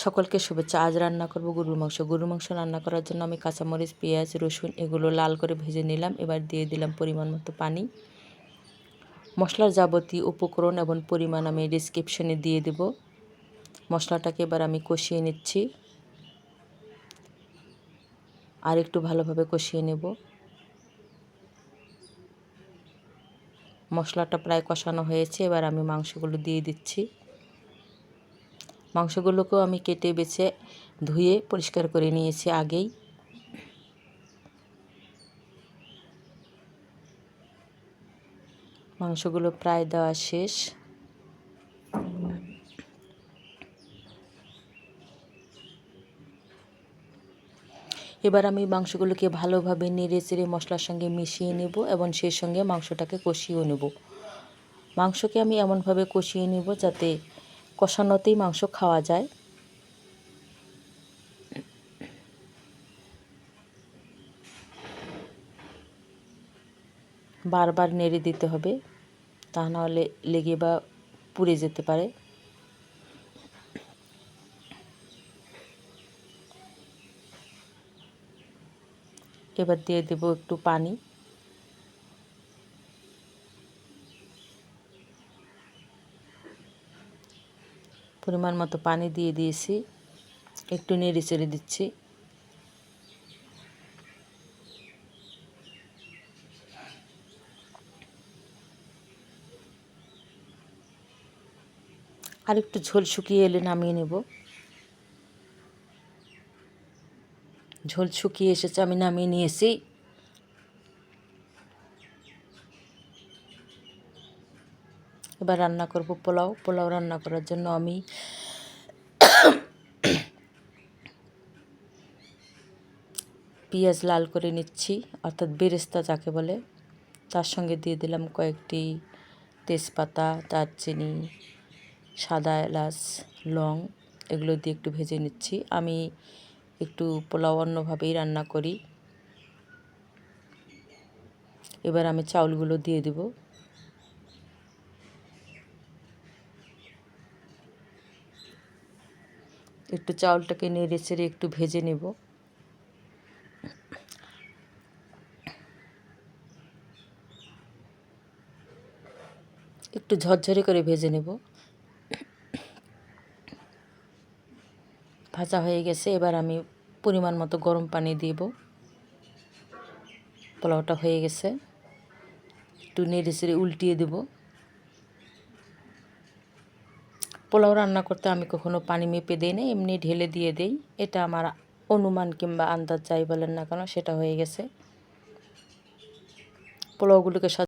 সকলকে শুভেচ্ছা। আজ রান্না করব গরুর মাংস। গরুর মাংস রান্না করার জন্য আমি কাঁচামরিচ, পেঁয়াজ, রসুন এগুলো লাল করে ভেজে নিলাম। এবার দিয়ে দিলাম পরিমাণ মতো পানি। মশলার যাবতীয় উপকরণ এবং পরিমাণ আমি ডেসক্রিপশনে দিয়ে দেব। মশলাটাকে এবার আমি কষিয়ে নিচ্ছি, আর একটু ভালোভাবে কষিয়ে নেব। মশলাটা প্রায় কষানো হয়েছে, এবার আমি মাংসগুলো দিয়ে দিচ্ছি। মাংসগুলোকেও আমি কেটে বেছে ধুয়ে পরিষ্কার করে নিয়েছি আগেই। মাংসগুলো প্রায় দেওয়া শেষ। এবার আমি মাংসগুলোকে ভালোভাবে নেড়ে চেড়ে মশলার সঙ্গে মিশিয়ে নেব এবং সেই সঙ্গে মাংসটাকে কষিয়েও নেব। মাংসকে আমি এমনভাবে কষিয়ে নেব যাতে কষানোতেই মাংস খাওয়া যায়। বারবার নেড়ে দিতে হবে, তা নাহলে লেগে বা পুড়ে যেতে পারে। এবার দিয়ে দেব একটু পানি। পরিমাণ মতো পানি দিয়ে দিয়েছি, একটু নেড়ে চেড়ে দিচ্ছি। আর একটু ঝোল শুকিয়ে এলে নামিয়ে নেব। ঝোল শুকিয়ে এসেছে, আমি নামিয়ে নিয়েছি। এবার রান্না করব পোলাও। পোলাও রান্না করার জন্য আমি পেঁয়াজ লাল করে নিচ্ছি, অর্থাৎ বেরেস্তা যাকে বলে। তার সঙ্গে দিয়ে দিলাম কয়েকটি তেজপাতা, দারচিনি, সাদা এলাচ, লং, এগুলো দিয়ে একটু ভেজে নিচ্ছি। আমি একটু পোলাও অন্যভাবেই রান্না করি। এবার আমি চাউলগুলো দিয়ে দেব। একটু চাউলটাকে নেড়ে চেড়ে একটু ভেজে নেব। একটু ঝরঝরে করে ভেজে নেব। ভাজা হয়ে গেছে, এবার আমি পরিমাণ মতো গরম পানি দেব। পোলাওটা হয়ে গেছে, একটু নেড়ে চেড়ে উল্টিয়ে দেব। পোলাও রান্না করতে আমি কখনো পানি মেপে দিই না, এমনি ঢেলে দিয়ে দেই। এটা আমার অনুমান কিংবা আন্দাজ যাই বলেন না কেন, সেটা হয়ে গেছে। পোলাওগুলোকে